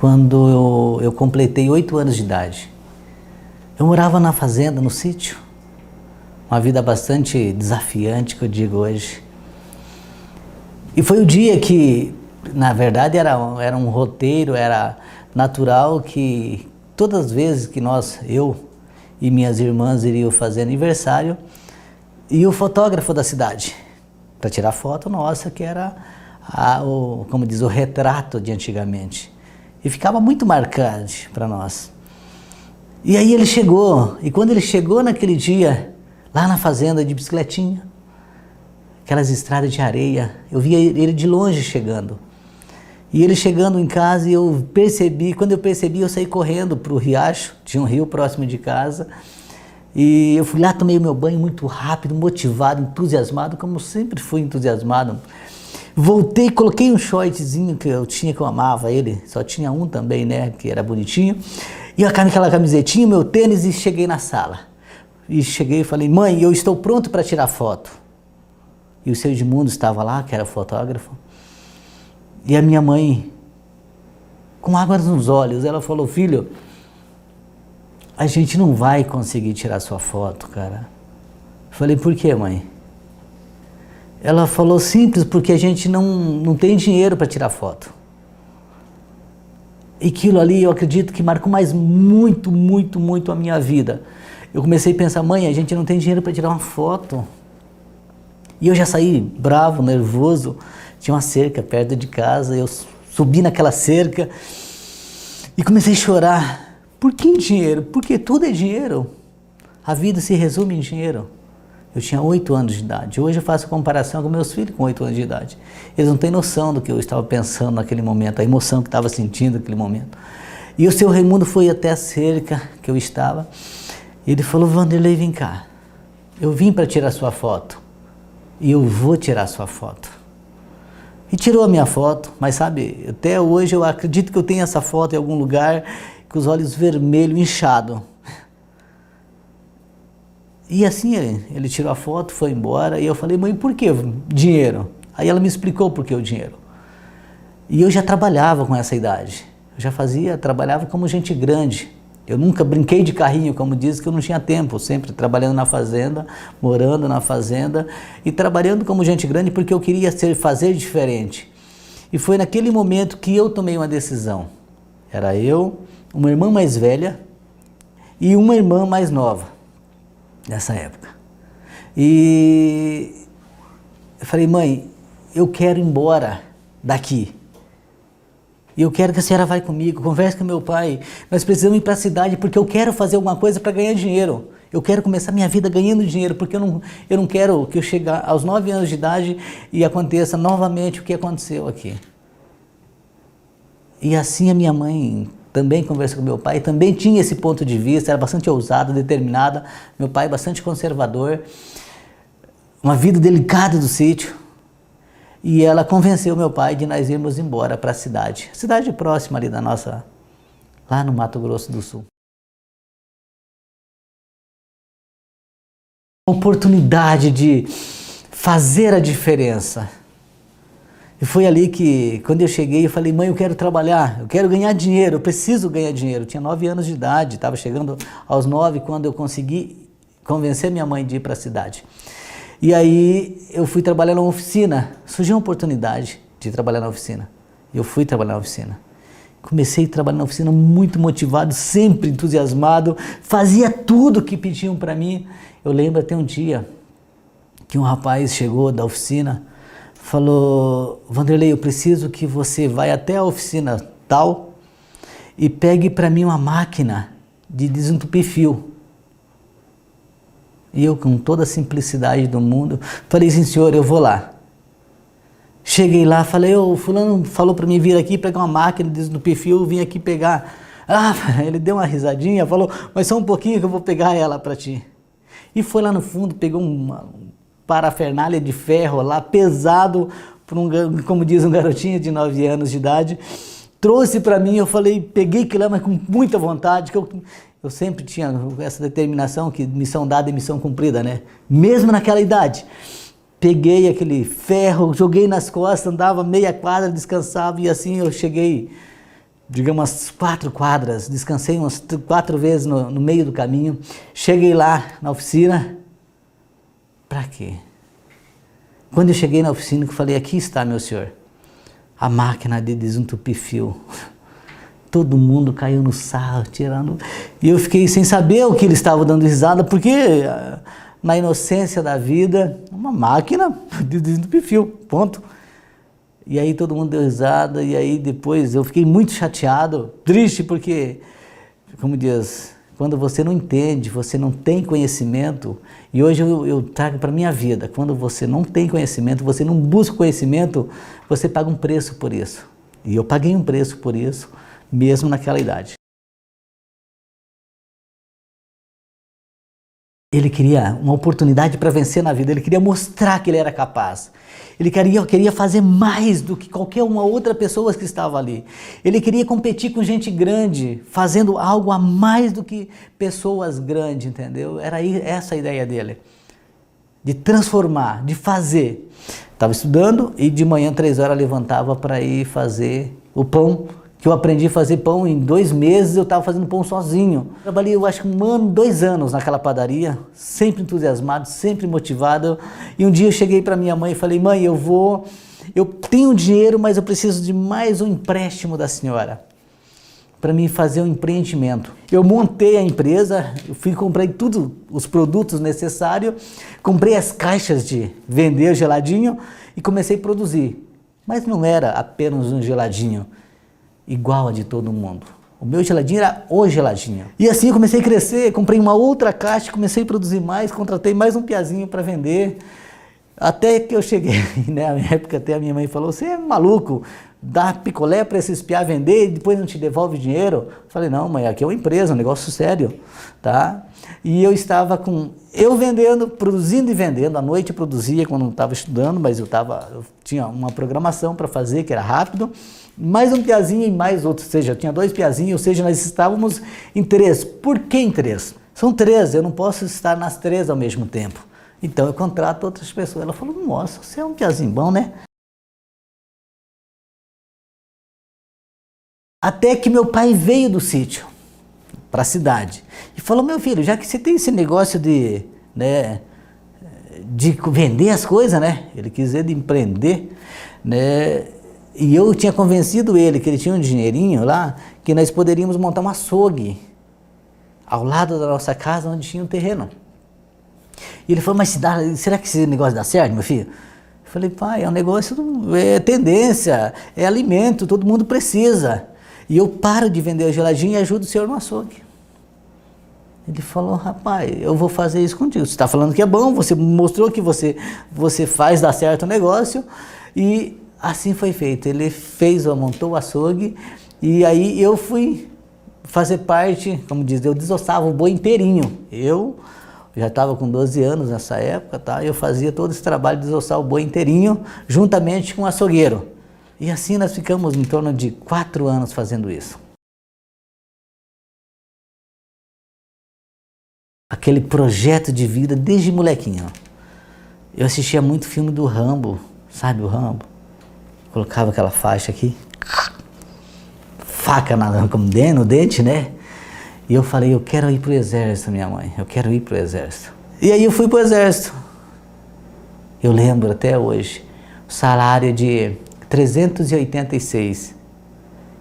quando eu completei 8 anos de idade. Eu morava na fazenda, no sítio, uma vida bastante desafiante, que eu digo hoje. E foi o dia que, na verdade, era um roteiro, era natural que todas as vezes que eu e minhas irmãs iriam fazer aniversário, e o fotógrafo da cidade, para tirar foto nossa, que era, como diz, o retrato de antigamente. E ficava muito marcante para nós. E aí ele chegou, e quando ele chegou naquele dia, lá na fazenda de bicicletinha, aquelas estradas de areia, eu via ele de longe chegando. E ele chegando em casa, e eu percebi, quando eu percebi, eu saí correndo para o riacho, tinha um rio próximo de casa, e eu fui lá, tomei o meu banho muito rápido, motivado, entusiasmado, como eu sempre fui entusiasmado. Voltei, coloquei um shortzinho que eu tinha, que eu amava ele, só tinha um também, né, que era bonitinho, e aquela camisetinha, meu tênis, e cheguei na sala. E cheguei e falei: mãe, eu estou pronto para tirar foto. E o seu Edmundo estava lá, que era fotógrafo, e a minha mãe, com águas nos olhos, ela falou: filho, a gente não vai conseguir tirar sua foto, cara. Eu falei: por quê, mãe? Ela falou: simples, porque a gente não tem dinheiro para tirar foto. E aquilo ali, eu acredito que marcou muito, muito, muito a minha vida. Eu comecei a pensar: mãe, a gente não tem dinheiro para tirar uma foto. E eu já saí bravo, nervoso. Tinha uma cerca perto de casa, eu subi naquela cerca e comecei a chorar. Por que dinheiro? Porque tudo é dinheiro. A vida se resume em dinheiro. Eu tinha 8 anos de idade. Hoje eu faço comparação com meus filhos com 8 anos de idade. Eles não têm noção do que eu estava pensando naquele momento, a emoção que estava sentindo naquele momento. E o seu Raimundo foi até a cerca que eu estava. E ele falou: Vanderlei, vem cá. Eu vim para tirar sua foto. E eu vou tirar sua foto. E tirou a minha foto, mas sabe, até hoje eu acredito que eu tenho essa foto em algum lugar, com os olhos vermelhos, inchados. E assim ele tirou a foto, foi embora, e eu falei: mãe, por que dinheiro? Aí ela me explicou por que o dinheiro. E eu já trabalhava com essa idade, trabalhava como gente grande. Eu nunca brinquei de carrinho, como diz, que eu não tinha tempo, sempre trabalhando na fazenda, morando na fazenda e trabalhando como gente grande porque eu queria fazer diferente. E foi naquele momento que eu tomei uma decisão. Era eu, uma irmã mais velha e uma irmã mais nova, nessa época. E eu falei: mãe, eu quero ir embora daqui. E eu quero que a senhora vá comigo, converse com meu pai. Nós precisamos ir para a cidade porque eu quero fazer alguma coisa para ganhar dinheiro. Eu quero começar minha vida ganhando dinheiro, porque eu não quero que eu chegue aos 9 anos de idade e aconteça novamente o que aconteceu aqui. E assim a minha mãe também conversou com meu pai, também tinha esse ponto de vista, era bastante ousada, determinada. Meu pai bastante conservador, uma vida delicada do sítio. E ela convenceu meu pai de nós irmos embora para a cidade próxima ali da nossa, lá no Mato Grosso do Sul. Oportunidade de fazer a diferença. E foi ali que, quando eu cheguei, eu falei: mãe, eu quero trabalhar, eu quero ganhar dinheiro, eu preciso ganhar dinheiro. Eu tinha 9 anos de idade, estava chegando aos 9 quando eu consegui convencer minha mãe de ir para a cidade. E aí eu fui trabalhar numa oficina, surgiu uma oportunidade de trabalhar na oficina. Eu fui trabalhar na oficina. Comecei a trabalhar na oficina muito motivado, sempre entusiasmado, fazia tudo que pediam para mim. Eu lembro até um dia que um rapaz chegou da oficina, falou: Vanderlei, eu preciso que você vá até a oficina tal e pegue para mim uma máquina de desentupir fio. E eu, com toda a simplicidade do mundo, falei: sim, senhor, eu vou lá. Cheguei lá, falei: o fulano falou para mim vir aqui pegar uma máquina de desentupir fio, eu vim aqui pegar. Ah, ele deu uma risadinha, falou: mas só um pouquinho que eu vou pegar ela para ti. E foi lá no fundo, pegou uma parafernália de ferro lá, pesado, como diz um garotinho de 9 anos de idade, trouxe para mim. Eu falei, peguei aquilo lá, mas com muita vontade, que eu sempre tinha essa determinação que missão dada é missão cumprida, né? Mesmo naquela idade. Peguei aquele ferro, joguei nas costas, andava meia quadra, descansava, e assim eu cheguei digamos, umas 4 quadras, descansei umas 4 vezes no meio do caminho, cheguei lá na oficina, para quê? Quando eu cheguei na oficina, eu falei, aqui está, meu senhor, a máquina de desentupir fio. Todo mundo caiu no sarro, tirando, e eu fiquei sem saber o que eles estavam dando risada, porque na inocência da vida, uma máquina de desentupir fio, ponto. E aí todo mundo deu risada, e aí depois eu fiquei muito chateado, triste, porque, como diz, quando você não entende, você não tem conhecimento, e hoje eu trago para a minha vida, quando você não tem conhecimento, você não busca conhecimento, você paga um preço por isso. E eu paguei um preço por isso, mesmo naquela idade. Ele queria uma oportunidade para vencer na vida, ele queria mostrar que ele era capaz. Ele queria fazer mais do que qualquer uma outra pessoa que estava ali. Ele queria competir com gente grande, fazendo algo a mais do que pessoas grandes, entendeu? Era essa a ideia dele, de transformar, de fazer. Estava estudando e de manhã, 3 horas, levantava para ir fazer o pão, que eu aprendi a fazer pão em 2 meses, eu estava fazendo pão sozinho. Trabalhei, eu acho que 1 ano, 2 anos naquela padaria, sempre entusiasmado, sempre motivado. E um dia eu cheguei para minha mãe e falei, mãe, eu tenho dinheiro, mas eu preciso de mais um empréstimo da senhora, para mim fazer um empreendimento. Eu montei a empresa, eu comprei tudo, os produtos necessários, comprei as caixas de vender geladinho e comecei a produzir. Mas não era apenas um geladinho igual a de todo mundo. O meu geladinho era o geladinho. E assim eu comecei a crescer, comprei uma outra caixa, comecei a produzir mais, contratei mais um piazinho para vender. Até que eu cheguei, né, na época até a minha mãe falou, você é maluco, dá picolé para esses piá vender e depois não te devolve dinheiro? Eu falei, não mãe, aqui é uma empresa, um negócio sério, tá? E eu estava vendendo, produzindo e vendendo, à noite eu produzia quando não estava estudando, mas eu tinha uma programação para fazer que era rápido, mais um piazinho e mais outro, ou seja, eu tinha 2 piazinhos, ou seja, nós estávamos em 3. Por que em 3? São 3, eu não posso estar nas 3 ao mesmo tempo. Então eu contrato outras pessoas. Ela falou, nossa, você é um piazinho bom, né? Até que meu pai veio do sítio para a cidade e falou, meu filho, já que você tem esse negócio de vender as coisas, né? Ele quis dizer de empreender, né? E eu tinha convencido ele que ele tinha um dinheirinho lá, que nós poderíamos montar um açougue ao lado da nossa casa, onde tinha um terreno. E ele falou, mas será que esse negócio dá certo, meu filho? Eu falei, pai, é um negócio, é tendência, é alimento, todo mundo precisa. E eu paro de vender o geladinho e ajudo o senhor no açougue. Ele falou, rapaz, eu vou fazer isso contigo. Você está falando que é bom, você mostrou que você faz dar certo o negócio. E assim foi feito. Ele montou o açougue e aí eu fui fazer parte, como diz, eu desossava o boi inteirinho. Eu já estava com 12 anos nessa época, tá? Eu fazia todo esse trabalho de desossar o boi inteirinho, juntamente com o açougueiro. E assim nós ficamos em torno de 4 anos fazendo isso. Aquele projeto de vida desde molequinho. Eu assistia muito filme do Rambo, sabe o Rambo? Colocava aquela faixa aqui, faca no dente, né? E eu falei, eu quero ir pro exército, minha mãe, eu quero ir pro exército. E aí eu fui pro exército. Eu lembro até hoje, o salário de 386.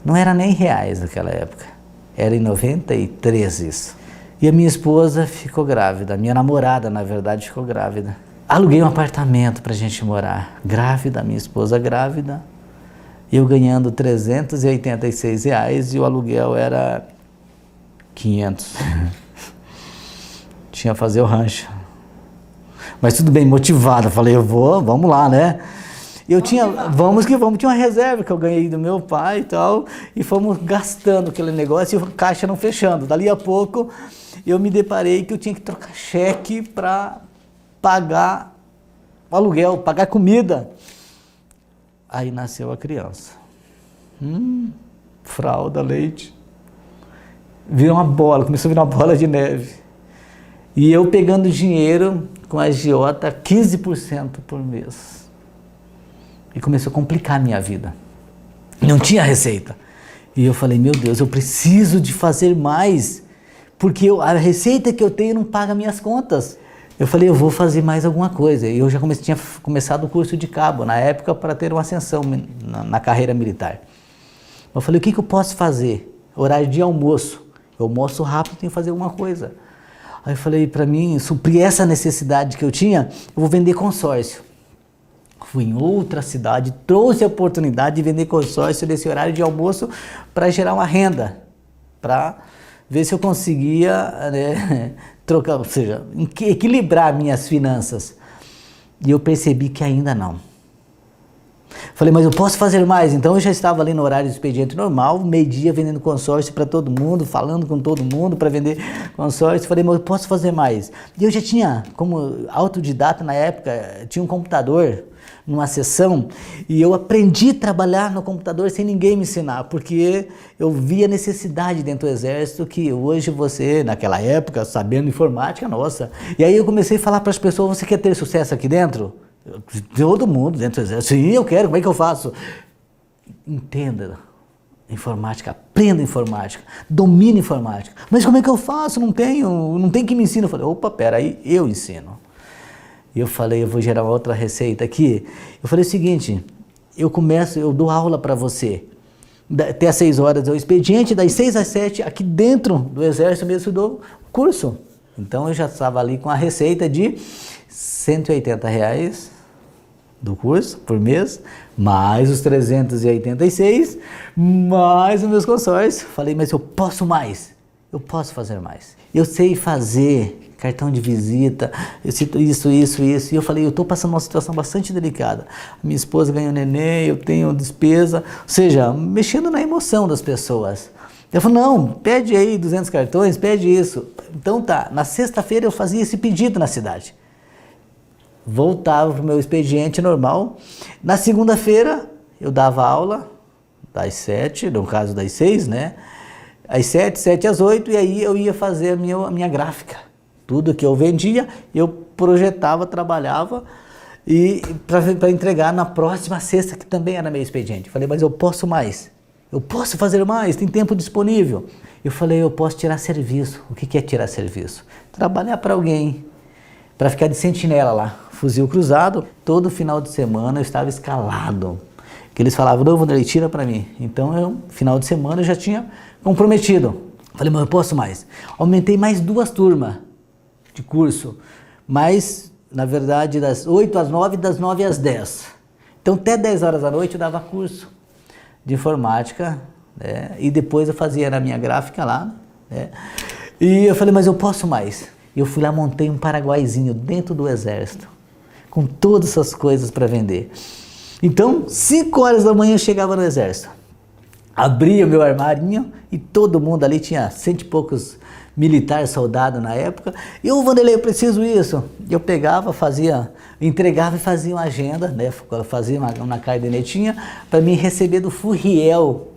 Não era nem reais naquela época, era em 93 isso. E a minha esposa ficou grávida, a minha namorada, na verdade, ficou grávida. Aluguei um apartamento pra gente morar, grávida, minha esposa grávida, eu ganhando R$386 e o aluguel era 500. Tinha que fazer o rancho. Mas tudo bem, motivado, falei, vamos lá, né? Vamos que vamos, tinha uma reserva que eu ganhei do meu pai e tal, e fomos gastando aquele negócio e a caixa não fechando. Dali a pouco eu me deparei que eu tinha que trocar cheque para pagar o aluguel, pagar comida. Aí nasceu a criança. Fralda, leite. Virou uma bola, começou a virar uma bola de neve. E eu pegando dinheiro com a agiota 15% por mês. E começou a complicar a minha vida. Não tinha receita. E eu falei, meu Deus, eu preciso de fazer mais, porque a receita que eu tenho não paga minhas contas. Eu falei, eu vou fazer mais alguma coisa. E eu já tinha começado o curso de cabo, na época, para ter uma ascensão na carreira militar. Eu falei, o que eu posso fazer? Horário de almoço. Eu almoço rápido, tenho que fazer alguma coisa. Aí eu falei, para mim, suprir essa necessidade que eu tinha, eu vou vender consórcio. Fui em outra cidade, trouxe a oportunidade de vender consórcio nesse horário de almoço para gerar uma renda, para ver se eu conseguia, né, trocar, ou seja, equilibrar minhas finanças. E eu percebi que ainda não. Falei, mas eu posso fazer mais? Então eu já estava ali no horário de expediente normal, meio-dia vendendo consórcio para todo mundo, falando com todo mundo para vender consórcio. Falei, mas eu posso fazer mais? E eu já tinha, como autodidata na época, tinha um computador numa sessão e eu aprendi a trabalhar no computador sem ninguém me ensinar, porque eu via necessidade dentro do exército que hoje você, naquela época, sabendo informática, nossa. E aí eu comecei a falar para as pessoas, você quer ter sucesso aqui dentro? Todo mundo dentro do exército, sim, eu quero, como é que eu faço? Entenda informática, aprenda informática, domine informática. Mas como é que eu faço? Não tem que me ensina. Eu falei, opa, peraí, eu ensino. E eu falei, eu vou gerar outra receita aqui. Eu falei o seguinte, eu dou aula para você. Até às 6 horas é o expediente, das 6 às 7, aqui dentro do exército mesmo eu dou curso. Então eu já estava ali com a receita de R$180 do curso por mês, mais os 386, mais os meus consórcios. Falei, mas eu posso mais, eu posso fazer mais. Eu sei fazer cartão de visita, eu cito isso. E eu falei, eu estou passando uma situação bastante delicada. Minha esposa ganhou neném, eu tenho despesa, ou seja, mexendo na emoção das pessoas. Eu falei, não, pede aí 200 cartões, pede isso. Então tá, na sexta-feira eu fazia esse pedido na cidade. Voltava para o meu expediente normal. Na segunda-feira eu dava aula das 7, no caso das 6, né? Às 7 às 8, e aí eu ia fazer a minha gráfica. Tudo que eu vendia, eu projetava, trabalhava e para entregar na próxima sexta, que também era meu expediente. Falei, mas eu posso mais. Eu posso fazer mais, tem tempo disponível. Eu falei, eu posso tirar serviço. O que é tirar serviço? Trabalhar para alguém, para ficar de sentinela lá, fuzil cruzado. Todo final de semana eu estava escalado. Que eles falavam, não, Vanderlei, tira para mim. Então, final de semana eu já tinha comprometido. Falei, mas eu posso mais. Aumentei mais 2 turmas de curso, mas, na verdade, das 8 às 9, das 9 às 10. Então, até 10 horas da noite eu dava curso de informática, né? E depois eu fazia na minha gráfica lá, né? E eu falei, mas eu posso mais. Eu fui lá, montei um paraguaizinho dentro do exército, com todas essas coisas para vender. Então, 5 horas da manhã eu chegava no exército, abria o meu armarinho e todo mundo ali, tinha 100 e poucos militares, soldados na época. E eu, Vanderlei, eu preciso isso. Eu pegava, entregava e fazia uma agenda, né? Fazia uma cadernetinha para mim receber do Furriel,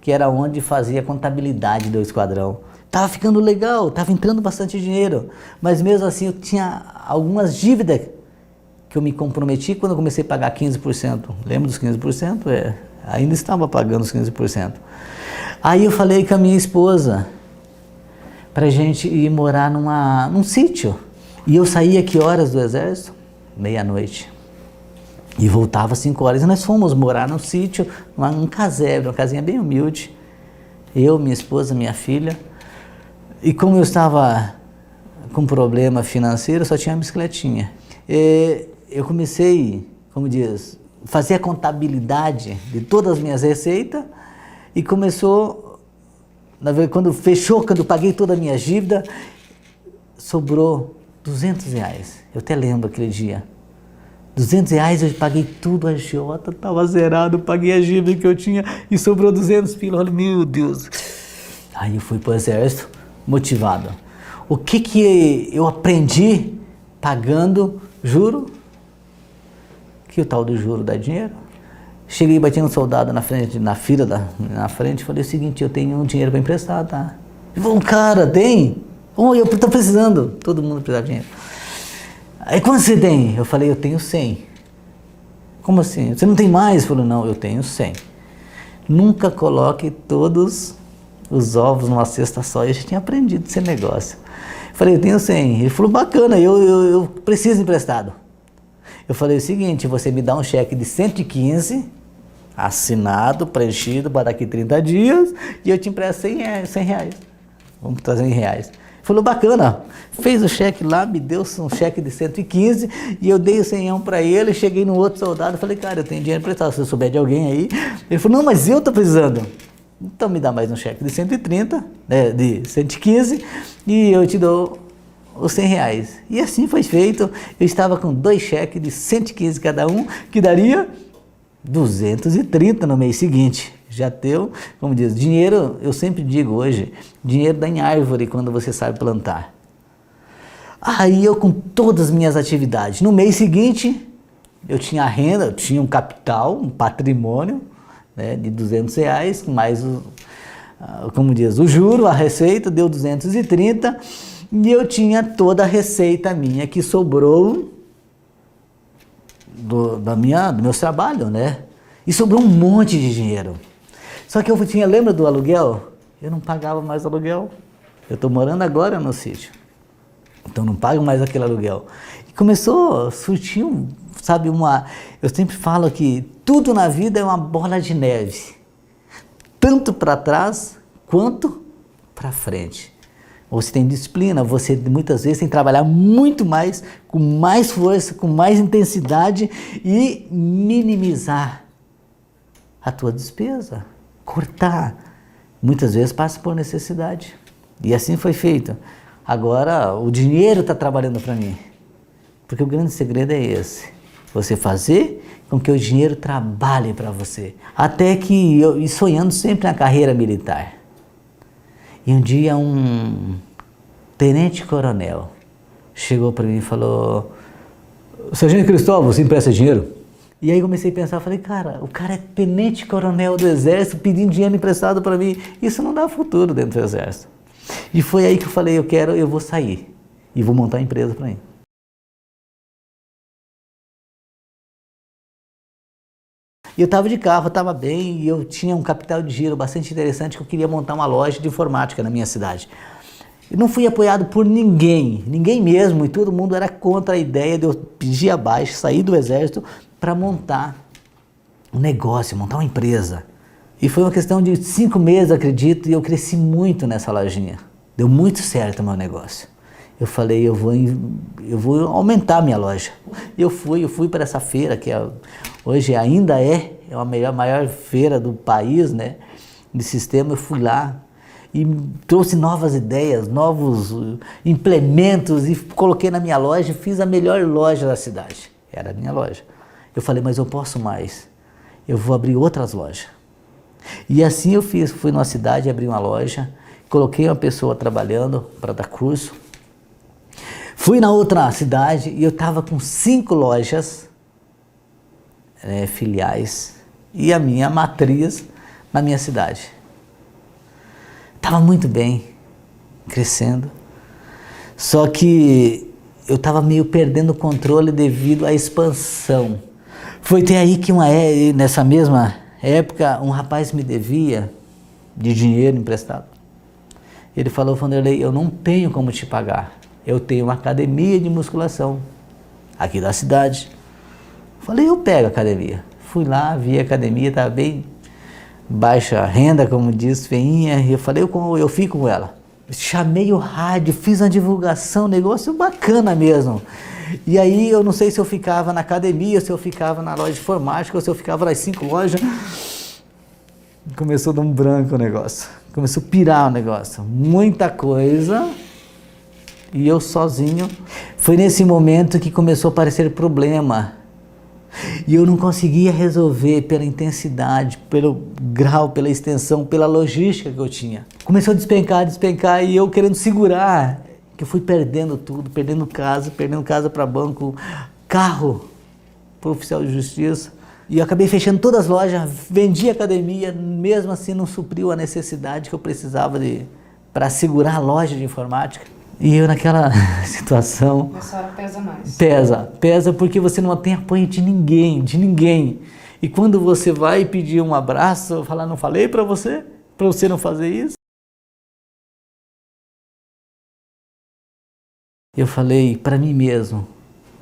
que era onde fazia a contabilidade do esquadrão. Tava ficando legal, tava entrando bastante dinheiro, mas mesmo assim eu tinha algumas dívidas que eu me comprometi quando eu comecei a pagar 15%. Lembra dos 15%? Ainda estava pagando os 15%. Aí eu falei com a minha esposa para a gente ir morar num sítio. E eu saía que horas do exército? Meia-noite. E voltava às 5 horas. E nós fomos morar num sítio, num casebre, uma casinha bem humilde. Eu, minha esposa, minha filha. E como eu estava com problema financeiro, só tinha uma bicicletinha. Eu comecei, como diz, fazer a contabilidade de todas as minhas receitas e começou, na verdade, quando eu paguei toda a minha dívida, sobrou R$200. Eu até lembro aquele dia. R$200, eu paguei tudo, a agiota estava zerado, paguei a dívida que eu tinha e sobrou 200 pila. Olha, meu Deus. Aí eu fui para o exército motivado. O que eu aprendi pagando juro? Que o tal do juro dá dinheiro. Cheguei batendo um soldado na fila na frente, falei o seguinte, eu tenho um dinheiro para emprestar, tá? Ele falou, cara, tem? Oh, eu estou precisando. Todo mundo precisa de dinheiro. Aí, quanto você tem? Eu falei, eu tenho 100. Como assim? Você não tem mais? Ele falou, não, eu tenho 100. Nunca coloque todos os ovos numa cesta só. Eu já tinha aprendido esse negócio. Falei, eu tenho 100. Ele falou, bacana, eu preciso emprestado. Eu falei o seguinte, você me dá um cheque de 115, assinado, preenchido, para daqui 30 dias, e eu te empresto 100 reais. Vamos trazer em reais. Ele falou, bacana. Fez o cheque lá, me deu um cheque de 115, e eu dei o 100 para ele, cheguei no outro soldado, falei, cara, eu tenho dinheiro emprestado, se eu souber de alguém aí. Ele falou, não, mas eu estou precisando. Então me dá mais um cheque de 130, né, de 115, e eu te dou os 100 reais. E assim foi feito. Eu estava com 2 cheques de 115 cada um, que daria 230 no mês seguinte. Já deu, como diz, dinheiro, eu sempre digo hoje, dinheiro dá em árvore quando você sabe plantar. Aí eu com todas as minhas atividades, no mês seguinte, eu tinha renda, eu tinha um capital, um patrimônio, né, de 200 reais, mais como diz, o juro, a receita deu 230, e eu tinha toda a receita minha que sobrou do meu trabalho, né? E sobrou um monte de dinheiro. Só que eu tinha, lembra do aluguel? Eu não pagava mais aluguel. Eu estou morando agora no sítio, então não pago mais aquele aluguel. E começou a surgir, sabe, eu sempre falo que tudo na vida é uma bola de neve, tanto para trás quanto para frente. Você tem disciplina, você muitas vezes tem que trabalhar muito mais, com mais força, com mais intensidade e minimizar a tua despesa, cortar. Muitas vezes passa por necessidade. E assim foi feito. Agora o dinheiro está trabalhando para mim. Porque o grande segredo é esse. Você fazer com que o dinheiro trabalhe para você. Até que eu sonhando sempre na carreira militar. E um dia um tenente-coronel chegou para mim e falou, Sargento Cristóvão, você empresta dinheiro? E aí comecei a pensar, falei, cara, o cara é tenente-coronel do Exército pedindo dinheiro emprestado para mim. Isso não dá futuro dentro do Exército. E foi aí que eu falei, eu vou sair e vou montar a empresa para mim. E eu estava de carro, estava bem, e eu tinha um capital de giro bastante interessante, que eu queria montar uma loja de informática na minha cidade. E não fui apoiado por ninguém mesmo, e todo mundo era contra a ideia de eu pedir abaixo, sair do Exército para montar um negócio, montar uma empresa. E foi uma questão de 5 meses, acredito, e eu cresci muito nessa lojinha. Deu muito certo o meu negócio. Eu falei, eu vou aumentar a minha loja. Eu fui para essa feira, que hoje ainda é a maior feira do país, né, de sistema. Eu fui lá e trouxe novas ideias, novos implementos e coloquei na minha loja e fiz a melhor loja da cidade. Era a minha loja. Eu falei, mas eu posso mais. Eu vou abrir outras lojas. E assim eu fiz. Fui numa cidade, abri uma loja, coloquei uma pessoa trabalhando para dar curso. Fui na outra cidade e eu estava com 5 lojas filiais e a minha matriz na minha cidade. Estava muito bem, crescendo. Só que eu estava meio perdendo o controle devido à expansão. Foi até aí que nessa mesma época um rapaz me devia de dinheiro emprestado. Ele falou, Vanderlei, eu não tenho como te pagar. Eu tenho uma academia de musculação aqui da cidade. Falei, eu pego a academia. Fui lá, vi a academia, estava bem baixa renda, como diz, feinha. E eu falei, eu fico com ela. Chamei o rádio, fiz uma divulgação, negócio bacana mesmo. E aí eu não sei se eu ficava na academia, se eu ficava na loja de informática, ou se eu ficava nas 5 lojas. Começou a dar um branco o negócio. Começou a pirar o negócio. Muita coisa. E eu sozinho. Foi nesse momento que começou a aparecer problema. E eu não conseguia resolver pela intensidade, pelo grau, pela extensão, pela logística que eu tinha. Começou a despencar e eu querendo segurar. Que eu fui perdendo tudo, perdendo casa para banco, carro para o oficial de justiça. E eu acabei fechando todas as lojas, vendi a academia, mesmo assim não supriu a necessidade que eu precisava para segurar a loja de informática. E eu naquela situação... Nessa hora pesa mais. Pesa porque você não tem apoio de ninguém. E quando você vai pedir um abraço, falar, não falei para você não fazer isso? Eu falei para mim mesmo,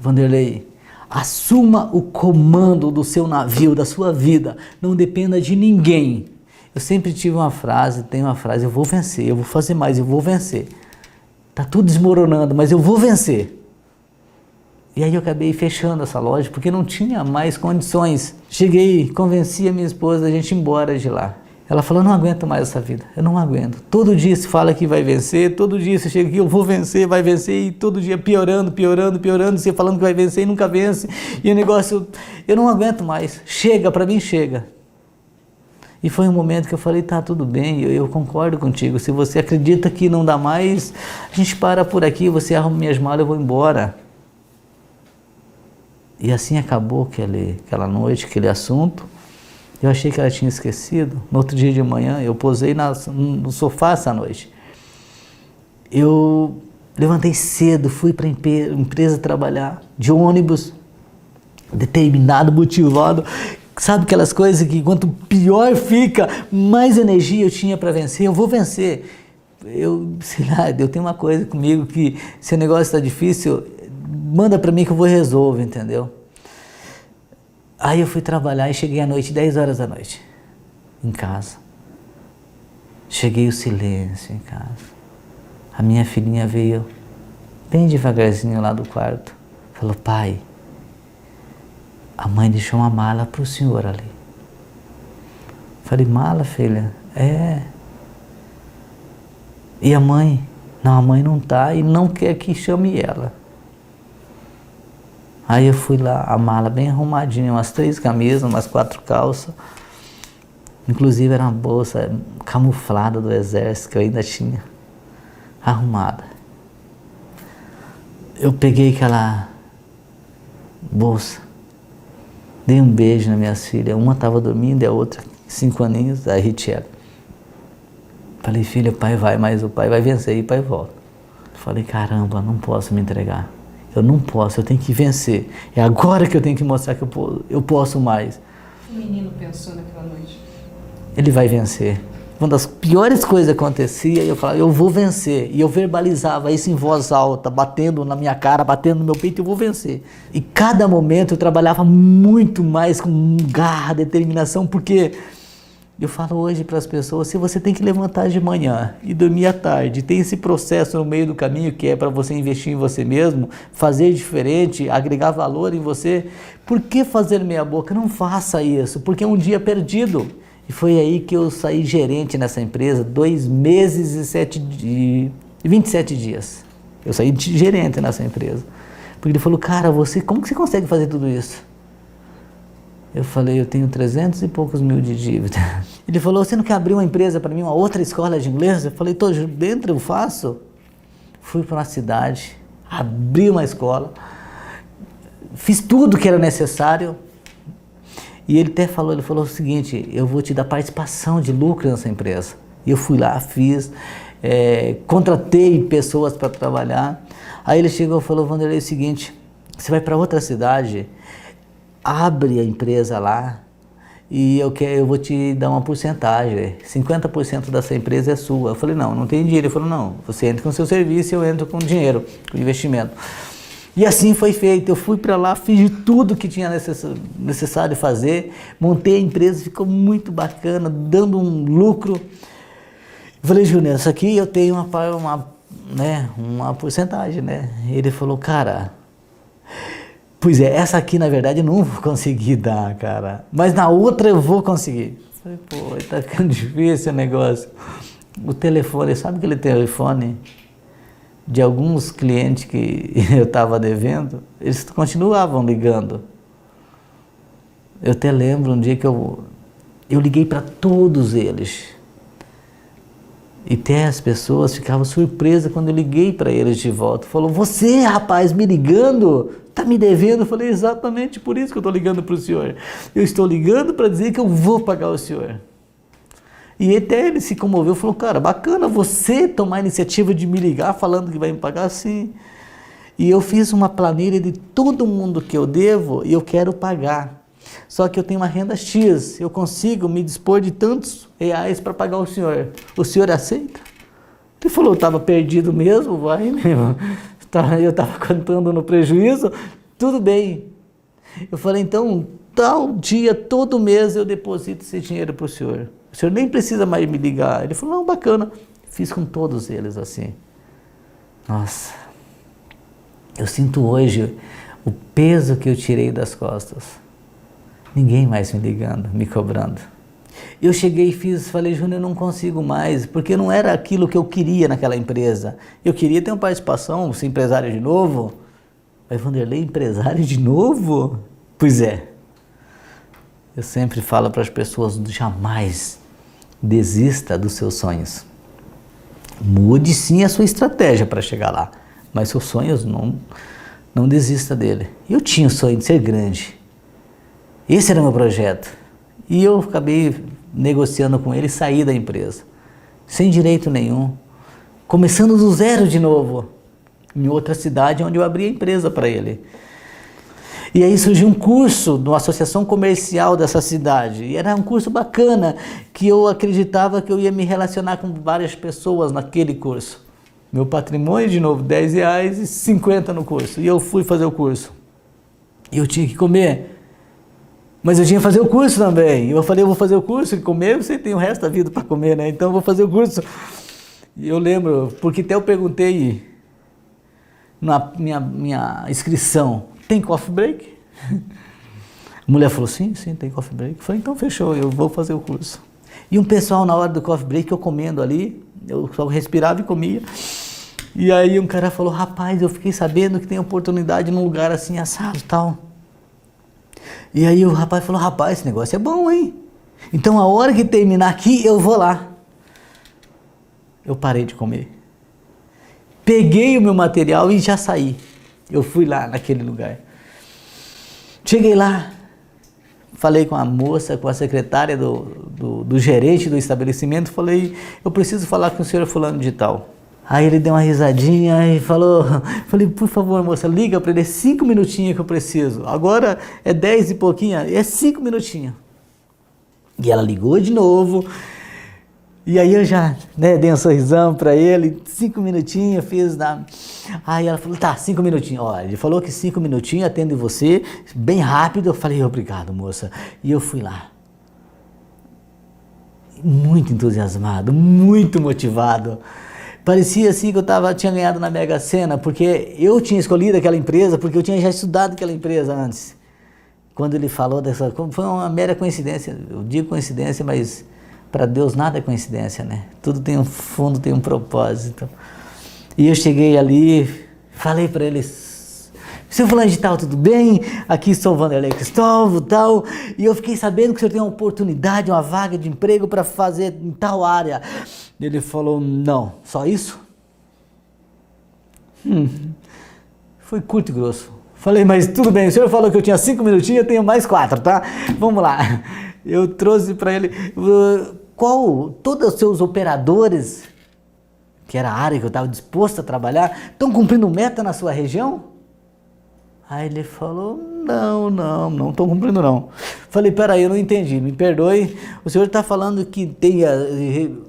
Vanderlei, assuma o comando do seu navio, da sua vida, não dependa de ninguém. Eu sempre tive uma frase, tenho uma frase, eu vou vencer, eu vou fazer mais, eu vou vencer. Tá tudo desmoronando, mas eu vou vencer. E aí eu acabei fechando essa loja, porque não tinha mais condições. Cheguei, convenci a minha esposa a gente ir embora de lá. Ela falou, não aguento mais essa vida, eu não aguento. Todo dia se fala que vai vencer, todo dia você chega aqui, eu vou vencer, vai vencer, e todo dia piorando, você falando que vai vencer e nunca vence. E o negócio, eu não aguento mais, chega, para mim chega. E foi um momento que eu falei, tá, tudo bem, eu concordo contigo, se você acredita que não dá mais, a gente para por aqui, você arruma minhas malas, eu vou embora. E assim acabou aquela noite, aquele assunto. Eu achei que ela tinha esquecido. No outro dia de manhã, eu posei no sofá essa noite. Eu levantei cedo, fui para a empresa trabalhar, de ônibus, determinado, motivado. Sabe aquelas coisas que quanto pior fica, mais energia eu tinha para vencer? Eu vou vencer. Sei lá, eu tenho uma coisa comigo que se o negócio está difícil, manda para mim que eu vou resolver, entendeu? Aí eu fui trabalhar e cheguei à noite, 10 horas da noite, em casa. Cheguei o silêncio em casa. A minha filhinha veio bem devagarzinho lá do quarto. Falou, pai, a mãe deixou uma mala para o senhor ali. Falei, mala, filha? É. E a mãe? Não, a mãe não está e não quer que chame ela. Aí eu fui lá, a mala bem arrumadinha, umas 3 camisas, umas 4 calças. Inclusive era uma bolsa camuflada do exército que eu ainda tinha, arrumada. Eu peguei aquela bolsa, dei um beijo nas minhas filhas, uma estava dormindo e a outra, 5 aninhos, a Richelle. Falei, filha, o pai vai, mas o pai vai vencer e o pai volta. Falei, caramba, não posso me entregar. Eu não posso, eu tenho que vencer. É agora que eu tenho que mostrar que eu posso mais. O menino pensou naquela noite? Ele vai vencer. Uma das piores coisas acontecia, eu falava, eu vou vencer. E eu verbalizava isso em voz alta, batendo na minha cara, batendo no meu peito, eu vou vencer. E cada momento eu trabalhava muito mais com garra, determinação, porque eu falo hoje para as pessoas, se você tem que levantar de manhã e dormir à tarde, tem esse processo no meio do caminho que é para você investir em você mesmo, fazer diferente, agregar valor em você, por que fazer meia boca? Não faça isso, porque é um dia perdido. E foi aí que eu saí gerente nessa empresa, 2 meses e 27 dias. Eu saí de gerente nessa empresa. Porque ele falou, cara, como que você consegue fazer tudo isso? Eu falei, eu tenho 300 e poucos mil de dívida. Ele falou, você não quer abrir uma empresa para mim, uma outra escola de inglês? Eu falei, estou dentro, eu faço. Fui para uma cidade, abri uma escola, fiz tudo que era necessário. E ele até falou, ele falou o seguinte, eu vou te dar participação de lucro nessa empresa. E eu fui lá, fiz, contratei pessoas para trabalhar. Aí ele chegou e falou, Vanderlei, é o seguinte, você vai para outra cidade, abre a empresa lá e eu vou te dar uma porcentagem, 50% dessa empresa é sua. Eu falei, não tem dinheiro. Ele falou, não, você entra com o seu serviço e eu entro com dinheiro, com investimento. E assim foi feito, eu fui para lá, fiz tudo que tinha necessário fazer, montei a empresa, ficou muito bacana, dando um lucro. Eu falei, Júnior, isso aqui eu tenho uma porcentagem, né? Ele falou, cara, pois é, essa aqui na verdade eu não vou conseguir dar, cara, mas na outra eu vou conseguir. Eu falei, pô, tá ficando difícil o negócio. O telefone, sabe aquele telefone de alguns clientes que eu estava devendo, eles continuavam ligando. Eu até lembro um dia que eu liguei para todos eles. E até as pessoas ficavam surpresas quando eu liguei para eles de volta. Falou, você, rapaz, me ligando? Tá me devendo? Eu falei, exatamente por isso que eu estou ligando para o senhor. Eu estou ligando para dizer que eu vou pagar o senhor. E até ele se comoveu, falou, cara, bacana você tomar a iniciativa de me ligar falando que vai me pagar assim. E eu fiz uma planilha de todo mundo que eu devo e eu quero pagar. Só que eu tenho uma renda X, eu consigo me dispor de tantos reais para pagar o senhor aceita? Ele falou, eu estava perdido mesmo, vai, né? Eu estava contando no prejuízo, tudo bem. Eu falei, então, tal dia, todo mês eu deposito esse dinheiro para o senhor nem precisa mais me ligar. Ele falou, não, bacana. Fiz com todos eles assim. Nossa, eu sinto hoje o peso que eu tirei das costas. Ninguém mais me ligando, me cobrando. Eu cheguei e falei, Júnior, eu não consigo mais, porque não era aquilo que eu queria naquela empresa. Eu queria ter uma participação, ser empresário de novo. Mas Vanderlei, empresário de novo? Pois é. Eu sempre falo para as pessoas, jamais desista dos seus sonhos. Mude sim a sua estratégia para chegar lá, mas seus sonhos não desista dele. Eu tinha o sonho de ser grande. Esse era o meu projeto. E eu acabei negociando com ele e saí da empresa. Sem direito nenhum. Começando do zero de novo. Em outra cidade onde eu abri a empresa para ele. E aí surgiu um curso de uma associação comercial dessa cidade. E era um curso bacana, que eu acreditava que eu ia me relacionar com várias pessoas naquele curso. Meu patrimônio, de novo, R$10 e 50 no curso. E eu fui fazer o curso. E eu tinha que comer. Mas eu tinha que fazer o curso também. Eu falei, eu vou fazer o curso e comer, você tem o resto da vida para comer, né? Então eu vou fazer o curso. E eu lembro, porque até eu perguntei na minha inscrição, tem coffee break? A mulher falou, sim, tem coffee break. Eu falei, então fechou, eu vou fazer o curso. E um pessoal na hora do coffee break, eu comendo ali, eu só respirava e comia. E aí um cara falou, rapaz, eu fiquei sabendo que tem oportunidade num lugar assim, assado e tal. E aí o rapaz falou, rapaz, esse negócio é bom, hein? Então a hora que terminar aqui, eu vou lá. Eu parei de comer. Peguei o meu material e já saí. Eu fui lá naquele lugar. Cheguei lá, falei com a moça, com a secretária do gerente do estabelecimento, falei, eu preciso falar com o senhor fulano de tal. Aí ele deu uma risadinha e falou, falei, por favor moça, liga para ele, é 5 minutinhos que eu preciso. Agora é 10 e pouquinho, é 5 minutinhos. E ela ligou de novo. E aí eu já dei um sorrisão para ele, 5 minutinhos, fiz na... Aí ela falou, tá, 5 minutinhos. Olha, ele falou que 5 minutinhos, atendo você, bem rápido. Eu falei, obrigado, moça. E eu fui lá. Muito entusiasmado, muito motivado. Parecia assim que eu tinha ganhado na Mega Sena, porque eu tinha escolhido aquela empresa, porque eu tinha já estudado aquela empresa antes. Quando ele falou dessa... Foi uma mera coincidência, eu digo coincidência, mas... Para Deus nada é coincidência, né? Tudo tem um fundo, tem um propósito. E eu cheguei ali, falei para eles, seu fulano de tal, tudo bem? Aqui sou o Vanderlei Cristóvão, tal. E eu fiquei sabendo que o senhor tem uma oportunidade, uma vaga de emprego para fazer em tal área. Ele falou, não, só isso? Foi curto e grosso. Falei, mas tudo bem, o senhor falou que eu tinha 5 minutinhos, eu tenho mais 4, tá? Vamos lá. Eu trouxe para ele, todos os seus operadores, que era a área que eu estava disposto a trabalhar, estão cumprindo meta na sua região? Aí ele falou, não estão cumprindo não. Falei, peraí, eu não entendi, me perdoe, o senhor está falando que tem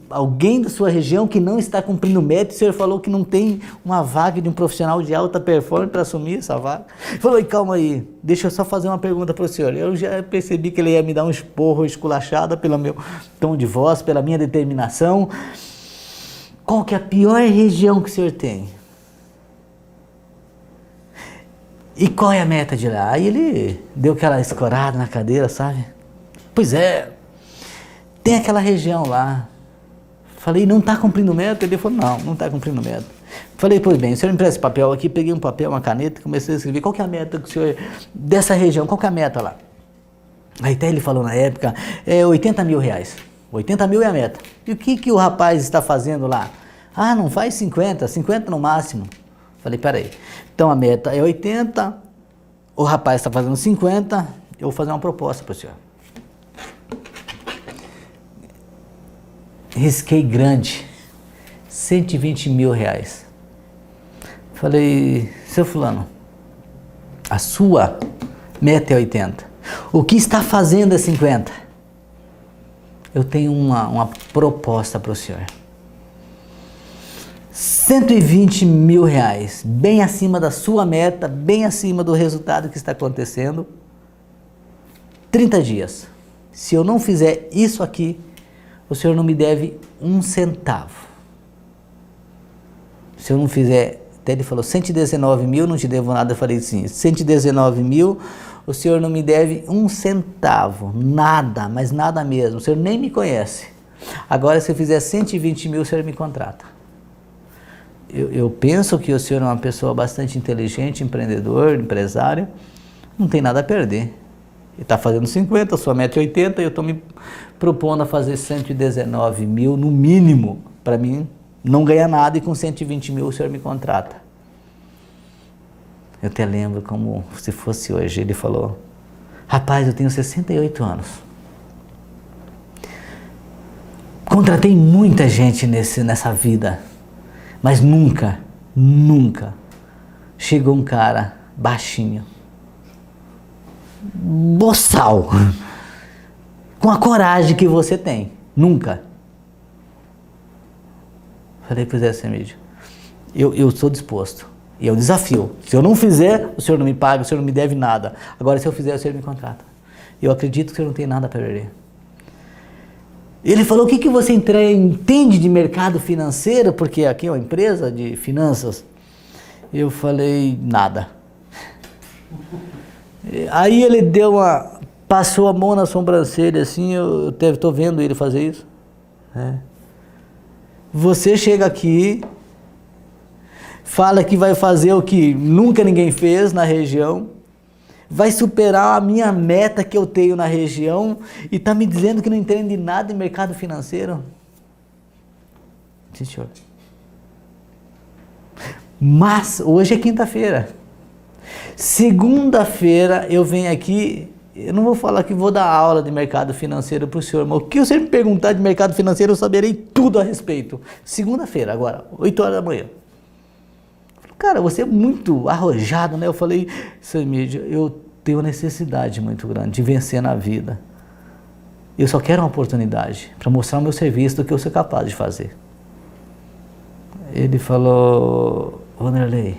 alguém da sua região que não está cumprindo meta, e o senhor falou que não tem uma vaga de um profissional de alta performance para assumir essa vaga? Falei, calma aí, deixa eu só fazer uma pergunta para o senhor. Eu já percebi que ele ia me dar um esporro esculachado pelo meu tom de voz, pela minha determinação. Qual que é a pior região que o senhor tem? E qual é a meta de lá? Aí ele deu aquela escorada na cadeira, sabe? Pois é, tem aquela região lá. Falei, não está cumprindo meta? Ele falou, não está cumprindo meta. Falei, pois bem, o senhor me empresta esse papel aqui, peguei um papel, uma caneta, comecei a escrever, qual que é a meta que o senhor, dessa região, qual que é a meta lá? Aí até ele falou na época, é 80 mil reais. 80 mil é a meta. E o que o rapaz está fazendo lá? Ah, não faz 50 no máximo. Falei, peraí, então a meta é 80, o rapaz está fazendo 50, eu vou fazer uma proposta para o senhor. Risquei grande, 120 mil reais. Falei, seu fulano, a sua meta é 80. O que está fazendo é 50? Eu tenho uma proposta para o senhor. 120 mil reais, bem acima da sua meta, bem acima do resultado que está acontecendo. 30 dias. Se eu não fizer isso aqui, o senhor não me deve um centavo. Se eu não fizer, até ele falou, 119 mil, não te devo nada. Eu falei sim, 119 mil, o senhor não me deve um centavo, nada, mas nada mesmo. O senhor nem me conhece. Agora, se eu fizer 120 mil, o senhor me contrata. Eu penso que o senhor é uma pessoa bastante inteligente, empreendedor, empresário, não tem nada a perder. Ele está fazendo 50, sua meta é 80, e eu estou me propondo a fazer 119 mil no mínimo, para mim não ganhar nada, e com 120 mil o senhor me contrata. Eu até lembro como se fosse hoje, ele falou, rapaz, eu tenho 68 anos. Contratei muita gente nessa vida, mas nunca chegou um cara baixinho, boçal, com a coragem que você tem. Nunca. Falei para o Zé Semídio, eu sou disposto, e é um desafio. Se eu não fizer, o senhor não me paga, o senhor não me deve nada. Agora, se eu fizer, o senhor me contrata. Eu acredito que o senhor não tem nada para perder. Ele falou, o que você entende de mercado financeiro? Porque aqui é uma empresa de finanças. Eu falei, nada. Aí ele passou a mão na sobrancelha assim, eu estou vendo ele fazer isso. Você chega aqui, fala que vai fazer o que nunca ninguém fez na região, vai superar a minha meta que eu tenho na região e está me dizendo que não entende nada em mercado financeiro? Sim, senhor. Mas hoje é quinta-feira. Segunda-feira eu venho aqui, eu não vou falar que vou dar aula de mercado financeiro para o senhor, mas o que você me perguntar de mercado financeiro eu saberei tudo a respeito. Segunda-feira, agora, 8 horas da manhã. Cara, você é muito arrojado, né? Eu falei, Semídio, eu tenho uma necessidade muito grande de vencer na vida. Eu só quero uma oportunidade para mostrar o meu serviço do que eu sou capaz de fazer. Ele falou, Vanderlei,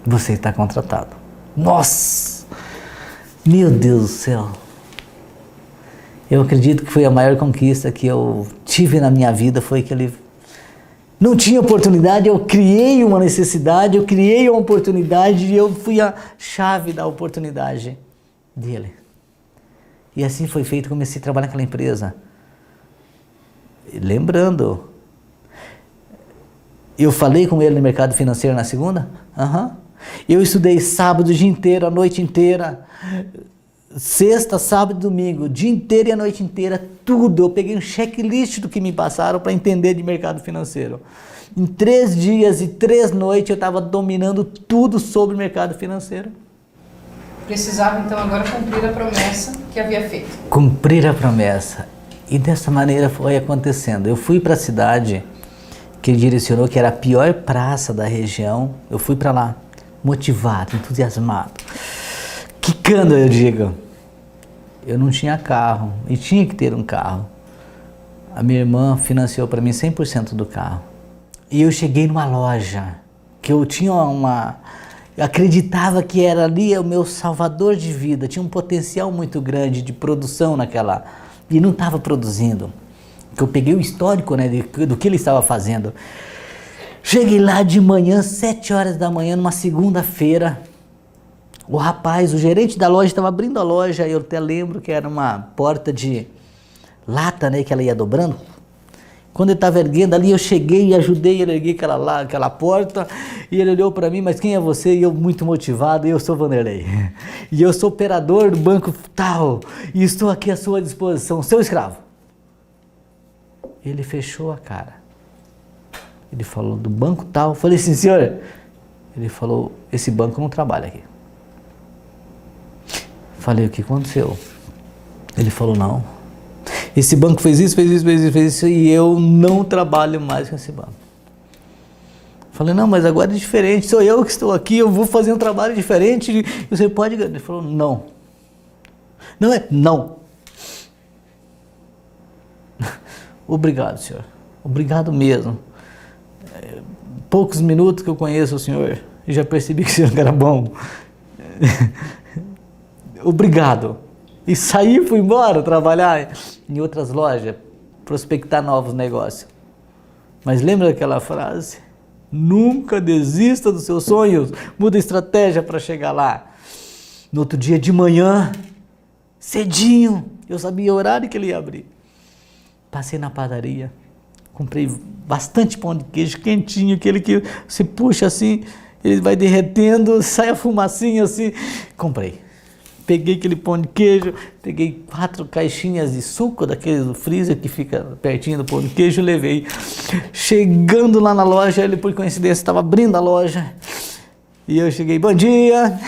você está contratado. Nossa! Meu Deus do céu! Eu acredito que foi a maior conquista que eu tive na minha vida, foi que ele não tinha oportunidade, eu criei uma necessidade, eu criei uma oportunidade e eu fui a chave da oportunidade dele. E assim foi feito, comecei a trabalhar naquela empresa. Lembrando, eu falei com ele no mercado financeiro na segunda? Eu estudei sábado o dia inteiro, a noite inteira, sexta, sábado e domingo, o dia inteiro e a noite inteira, tudo. Eu peguei um checklist do que me passaram para entender de mercado financeiro. Em 3 dias e 3 noites eu estava dominando tudo sobre o mercado financeiro. Precisava então agora cumprir a promessa que havia feito. Cumprir a promessa. E dessa maneira foi acontecendo. Eu fui para a cidade que ele direcionou, que era a pior praça da região. Eu fui para lá, motivado, entusiasmado. Quicando, eu digo. Eu não tinha carro e tinha que ter um carro. A minha irmã financiou para mim 100% do carro. E eu cheguei numa loja que eu tinha eu acreditava que era ali o meu salvador de vida. Tinha um potencial muito grande de produção naquela. E não estava produzindo. Que eu peguei o histórico, né, do que ele estava fazendo. Cheguei lá de manhã, 7 horas da manhã, numa segunda-feira. O rapaz, o gerente da loja, estava abrindo a loja. Eu até lembro que era uma porta de lata, né, que ela ia dobrando. Quando ele estava erguendo ali, eu cheguei e ajudei ele a erguer aquela porta. E ele olhou para mim, mas quem é você? E eu, muito motivado, eu sou Vanderlei. E eu sou operador do banco tal. E estou aqui à sua disposição, seu escravo. Ele fechou a cara. Ele falou, do banco tal. Eu falei, sim, senhor. Ele falou, esse banco não trabalha aqui. Falei, o que aconteceu? Ele falou, não. Esse banco fez isso, e eu não trabalho mais com esse banco. Falei, não, mas agora é diferente, sou eu que estou aqui, eu vou fazer um trabalho diferente, e você pode ganhar. Ele falou, não, Não é? Não. Obrigado, senhor. Obrigado mesmo. Poucos minutos que eu conheço o senhor e já percebi que o senhor era bom. Obrigado. E saí, fui embora trabalhar em outras lojas, prospectar novos negócios. Mas lembra daquela frase? Nunca desista dos seus sonhos, muda a estratégia para chegar lá. No outro dia de manhã, cedinho, eu sabia o horário que ele ia abrir. Passei na padaria, comprei bastante pão de queijo quentinho, aquele que você puxa assim, ele vai derretendo, sai a fumacinha assim. Comprei. Peguei aquele pão de queijo, peguei 4 caixinhas de suco, daquele do freezer que fica pertinho do pão de queijo, levei. Chegando lá na loja, ele por coincidência estava abrindo a loja. E eu cheguei, bom dia.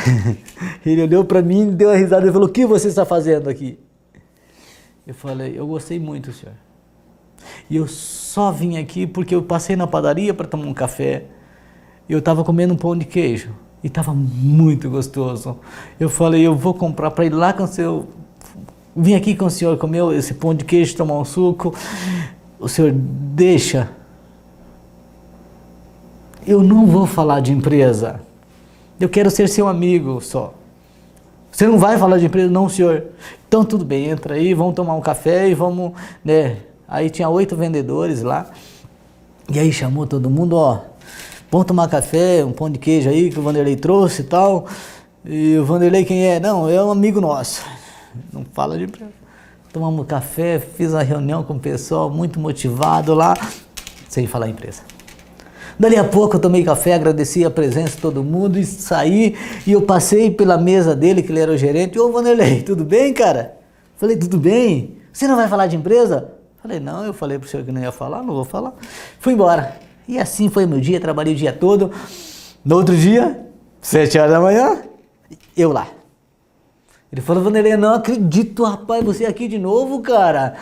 Ele olhou para mim, deu uma risada e falou, o que você está fazendo aqui? Eu falei, eu gostei muito, senhor. E eu só vim aqui porque eu passei na padaria para tomar um café. Eu estava comendo um pão de queijo. E estava muito gostoso. Eu falei, eu vou comprar para ir lá com o senhor. Vim aqui com o senhor comer esse pão de queijo, tomar um suco. O senhor deixa. Eu não vou falar de empresa. Eu quero ser seu amigo só. Você não vai falar de empresa? Não, senhor. Então tudo bem, entra aí, vamos tomar um café e vamos, né? Aí tinha 8 vendedores lá. E aí chamou todo mundo, ó. Vamos tomar café, um pão de queijo aí que o Vanderlei trouxe e tal. E o Vanderlei quem é? Não, é um amigo nosso. Não fala de empresa. Tomamos café, fiz uma reunião com o pessoal, muito motivado lá, sem falar em empresa. Dali a pouco eu tomei café, agradeci a presença de todo mundo e saí. E eu passei pela mesa dele, que ele era o gerente. Ô Vanderlei, tudo bem, cara? Falei, tudo bem? Você não vai falar de empresa? Falei, não, eu falei pro senhor que não ia falar, não vou falar. Fui embora. E assim foi meu dia, trabalhei o dia todo. No outro dia, 7 horas da manhã, eu lá. Ele falou, Vanderlei, não acredito, rapaz, você aqui de novo, cara.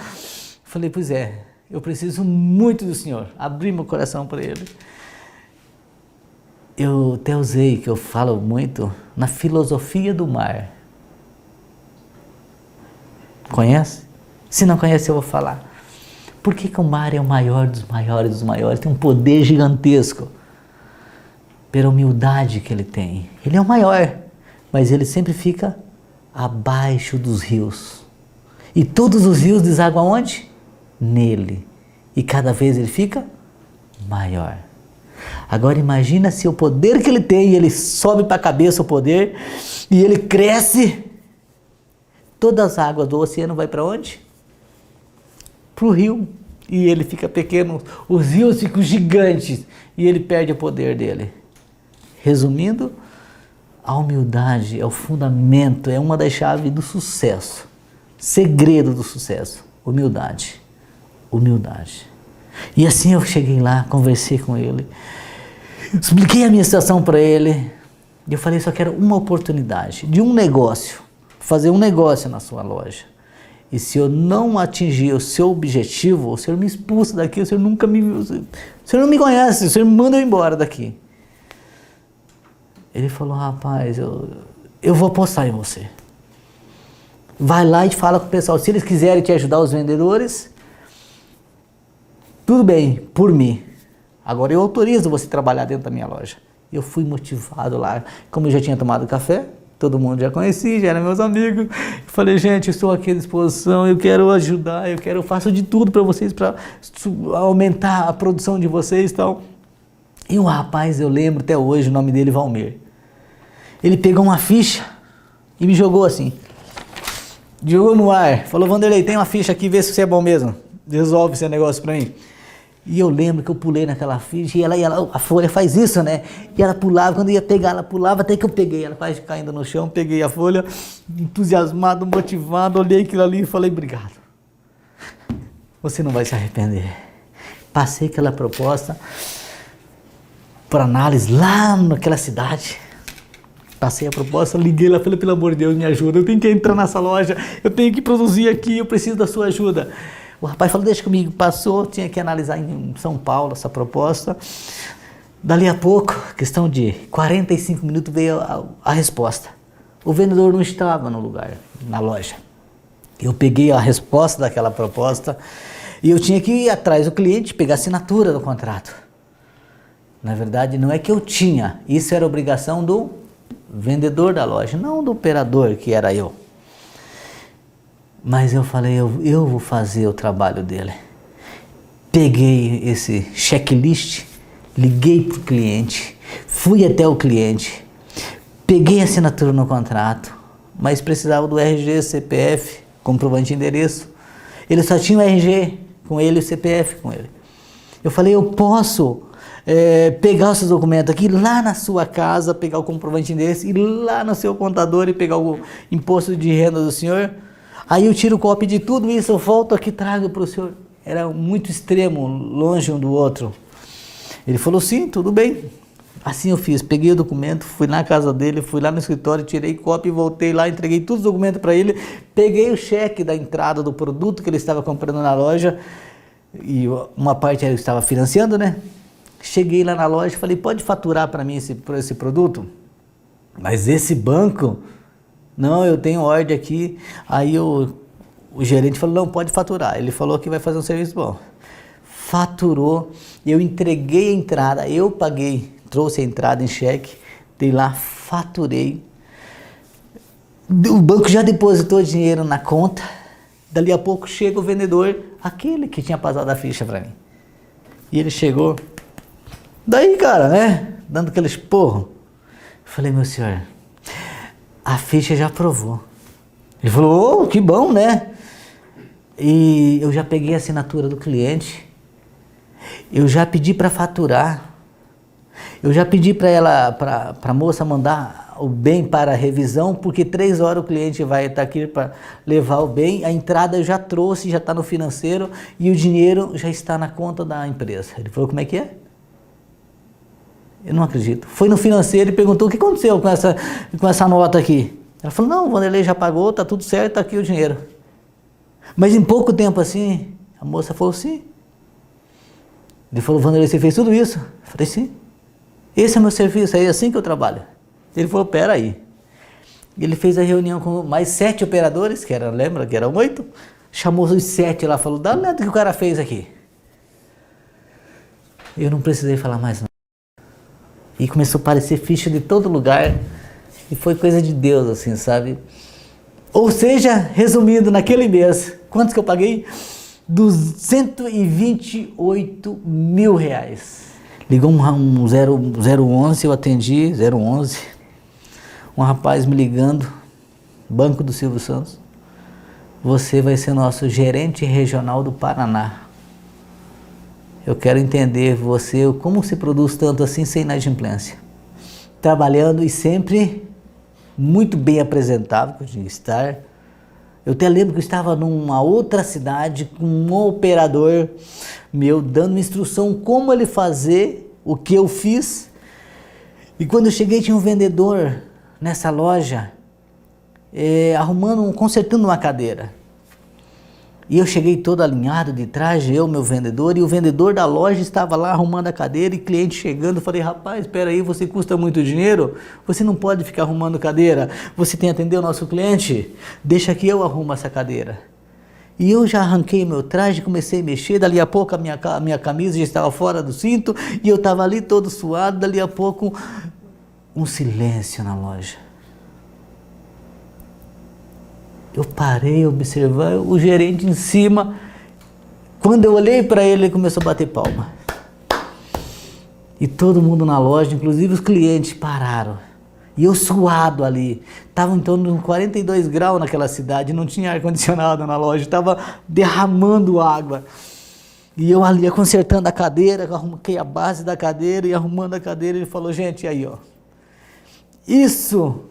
Falei, pois é, eu preciso muito do senhor. Abri meu coração para ele. Eu até usei, que eu falo muito, na filosofia do mar. Conhece? Se não conhece, eu vou falar. Por que o mar é o maior dos maiores dos maiores? Tem um poder gigantesco. Pela humildade que ele tem. Ele é o maior, mas ele sempre fica abaixo dos rios. E todos os rios desaguam onde? Nele. E cada vez ele fica maior. Agora imagina se o poder que ele tem, ele sobe para a cabeça o poder, e ele cresce. Todas as águas do oceano vai para onde? Para o rio, e ele fica pequeno, os rios ficam gigantes, e ele perde o poder dele. Resumindo, a humildade é o fundamento, é uma das chaves do sucesso, segredo do sucesso, humildade, humildade. E assim eu cheguei lá, conversei com ele, expliquei a minha situação para ele, e eu falei, só quero uma oportunidade, de um negócio, fazer um negócio na sua loja. E se eu não atingir o seu objetivo, o senhor me expulsa daqui, o senhor nunca me viu, o senhor não me conhece, o senhor me manda eu embora daqui. Ele falou, rapaz, eu vou apostar em você. Vai lá e fala com o pessoal, se eles quiserem te ajudar, os vendedores, tudo bem, por mim. Agora eu autorizo você trabalhar dentro da minha loja. Eu fui motivado lá, como eu já tinha tomado café, todo mundo já conhecia, já eram meus amigos. Eu falei, gente, estou aqui à disposição, eu quero ajudar, eu faço de tudo para vocês, para aumentar a produção de vocês e tal. E um rapaz, eu lembro até hoje, o nome dele, Valmir. Ele pegou uma ficha e me jogou assim. Jogou no ar, falou, Vanderlei, tem uma ficha aqui, vê se você é bom mesmo. Resolve esse negócio para mim. E eu lembro que eu pulei naquela ficha e a folha faz isso, né? E ela pulava, quando eu ia pegar, ela pulava, até que eu peguei. Ela quase caindo no chão, peguei a folha, entusiasmado, motivado, olhei aquilo ali e falei, obrigado. Você não vai se arrepender. Passei aquela proposta para análise lá naquela cidade. Passei a proposta, liguei lá, falei, pelo amor de Deus, me ajuda. Eu tenho que entrar nessa loja, eu tenho que produzir aqui, eu preciso da sua ajuda. O rapaz falou, deixa comigo, passou, tinha que analisar em São Paulo essa proposta. Dali a pouco, questão de 45 minutos, veio a resposta. O vendedor não estava no lugar, na loja. Eu peguei a resposta daquela proposta e eu tinha que ir atrás do cliente, pegar a assinatura do contrato. Na verdade, não é que eu tinha, isso era obrigação do vendedor da loja, não do operador, que era eu. Mas eu falei, eu vou fazer o trabalho dele. Peguei esse checklist, liguei para o cliente, fui até o cliente, peguei a assinatura no contrato, mas precisava do RG, CPF, comprovante de endereço. Ele só tinha o RG com ele e o CPF com ele. Eu falei, eu posso pegar os seus documentos aqui, lá na sua casa, pegar o comprovante de endereço, ir lá no seu contador e pegar o imposto de renda do senhor. Aí eu tiro cópia de tudo isso, eu volto aqui e trago para o senhor. Era muito extremo, longe um do outro. Ele falou, sim, tudo bem. Assim eu fiz, peguei o documento, fui na casa dele, fui lá no escritório, tirei cópia e voltei lá, entreguei todos os documentos para ele, peguei o cheque da entrada do produto que ele estava comprando na loja, e uma parte ele estava financiando, né? Cheguei lá na loja e falei, pode faturar para mim esse produto? Mas esse banco, não, eu tenho ordem aqui. Aí o gerente falou, não, pode faturar. Ele falou que vai fazer um serviço bom. Faturou, eu entreguei a entrada, eu paguei, trouxe a entrada em cheque, dei lá, faturei. O banco já depositou dinheiro na conta, dali a pouco chega o vendedor, aquele que tinha passado a ficha para mim. E ele chegou, daí cara, né, dando aquele esporro. Eu falei, meu senhor, a ficha já aprovou. Ele falou, oh, que bom, né? E eu já peguei a assinatura do cliente, eu já pedi para faturar, eu já pedi para ela, para a moça mandar o bem para a revisão, porque 3 horas o cliente vai estar aqui para levar o bem, a entrada eu já trouxe, já está no financeiro e o dinheiro já está na conta da empresa. Ele falou, como é que é? Eu não acredito. Foi no financeiro e perguntou, o que aconteceu com essa nota aqui? Ela falou, não, o Vanderlei já pagou, está tudo certo, está aqui o dinheiro. Mas em pouco tempo assim, a moça falou, sim. Ele falou, Vanderlei, você fez tudo isso? Eu falei, sim. Esse é meu serviço, é assim que eu trabalho. Ele falou, pera aí. Ele fez a reunião com mais 7 operadores, que era, lembra que eram 8? Chamou os 7 lá, falou, dá uma olhada o que o cara fez aqui. Eu não precisei falar mais nada. E começou a aparecer ficha de todo lugar. E foi coisa de Deus, assim, sabe? Ou seja, resumindo, naquele mês, quantos que eu paguei? R$228 mil. Ligou um 011, eu atendi, 011. Um rapaz me ligando, Banco do Silvio Santos. Você vai ser nosso gerente regional do Paraná. Eu quero entender você, como se produz tanto assim sem inadimplência. Trabalhando e sempre muito bem apresentável, que eu tinha que estar. Eu até lembro que eu estava numa outra cidade com um operador meu dando instrução como ele fazer o que eu fiz. E quando eu cheguei tinha um vendedor nessa loja consertando uma cadeira. E eu cheguei todo alinhado de traje, meu vendedor, e o vendedor da loja estava lá arrumando a cadeira e cliente chegando. Eu falei, rapaz, espera aí, você custa muito dinheiro? Você não pode ficar arrumando cadeira. Você tem que atender o nosso cliente? Deixa que eu arrumo essa cadeira. E eu já arranquei meu traje, comecei a mexer, dali a pouco a minha camisa já estava fora do cinto, e eu estava ali todo suado, dali a pouco um silêncio na loja. Eu parei a observar o gerente em cima. Quando eu olhei para ele, ele começou a bater palma. E todo mundo na loja, inclusive os clientes, pararam. E eu suado ali. Estava em torno de 42 graus naquela cidade, não tinha ar-condicionado na loja, estava derramando água. E eu ali consertando a cadeira, arrumei a base da cadeira e arrumando a cadeira. Ele falou, gente, aí ó, isso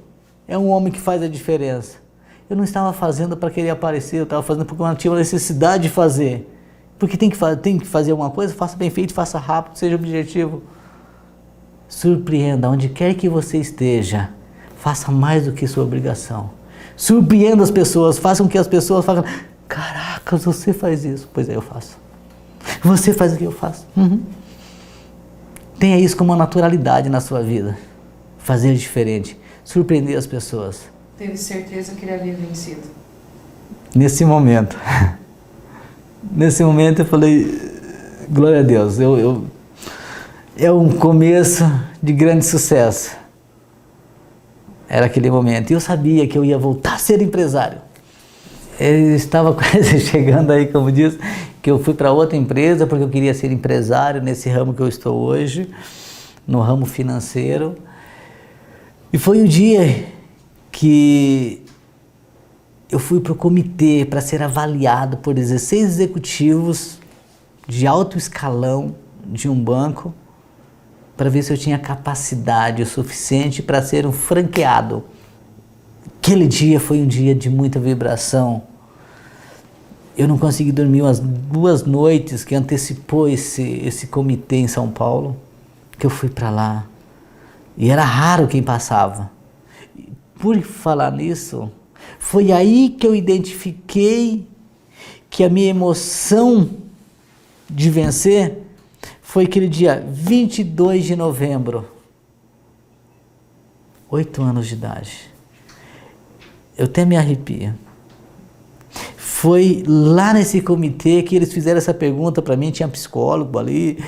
é um homem que faz a diferença. Eu não estava fazendo para querer aparecer, eu estava fazendo porque eu tinha uma necessidade de fazer. Porque tem que fazer alguma coisa, faça bem feito, faça rápido, seja objetivo. Surpreenda, onde quer que você esteja, faça mais do que sua obrigação. Surpreenda as pessoas, faça com que as pessoas falem, caracas, você faz isso. Pois é, eu faço. Você faz o que eu faço. Uhum. Tenha isso como uma naturalidade na sua vida. Fazer diferente, surpreender as pessoas. Teve certeza que ele havia vencido? nesse momento eu falei, glória a Deus, é um começo de grande sucesso. Era aquele momento. E eu sabia que eu ia voltar a ser empresário. Eu estava quase chegando aí, como diz, que eu fui para outra empresa porque eu queria ser empresário nesse ramo que eu estou hoje, no ramo financeiro. E foi o dia que eu fui para o comitê para ser avaliado por 16 executivos de alto escalão de um banco, para ver se eu tinha capacidade o suficiente para ser um franqueado. Aquele dia foi um dia de muita vibração. Eu não consegui dormir umas 2 noites que antecipou esse comitê em São Paulo, que eu fui para lá. E era raro quem passava. Por falar nisso, foi aí que eu identifiquei que a minha emoção de vencer foi aquele dia 22 de novembro, 8 anos de idade. Eu até me arrepio. Foi lá nesse comitê que eles fizeram essa pergunta para mim, tinha psicólogo ali,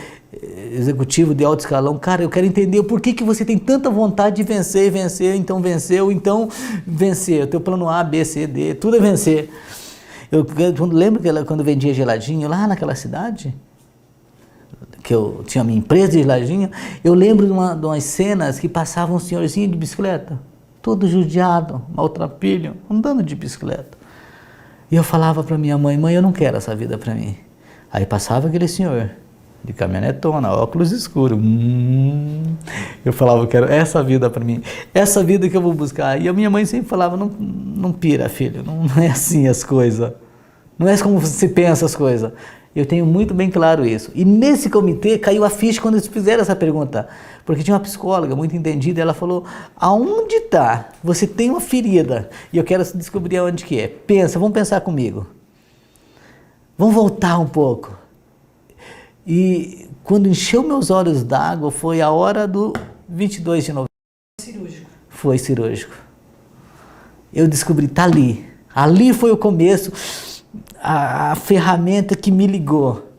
executivo de alto escalão. Cara, eu quero entender por que você tem tanta vontade de vencer, então venceu, então vencer. O teu plano A, B, C, D, tudo é vencer. Eu lembro que quando eu vendia geladinho lá naquela cidade, que eu tinha minha empresa de geladinho, eu lembro de umas cenas que passava um senhorzinho de bicicleta, todo judiado, maltrapilho, andando de bicicleta. E eu falava para minha mãe, eu não quero essa vida para mim. Aí passava aquele senhor, de caminhonetona, óculos escuros. Eu falava, eu quero essa vida para mim, essa vida que eu vou buscar. E a minha mãe sempre falava, não pira, filho, não é assim as coisas. Não é como você pensa as coisas. Eu tenho muito bem claro isso. E nesse comitê caiu a ficha quando eles fizeram essa pergunta. Porque tinha uma psicóloga muito entendida, ela falou, aonde está? Você tem uma ferida e eu quero descobrir aonde que é. Pensa, vamos pensar comigo. Vamos voltar um pouco. E quando encheu meus olhos d'água, foi a hora do 22 de novembro. Cirúrgico. Foi cirúrgico. Eu descobri, tá ali. Ali foi o começo, a ferramenta que me ligou.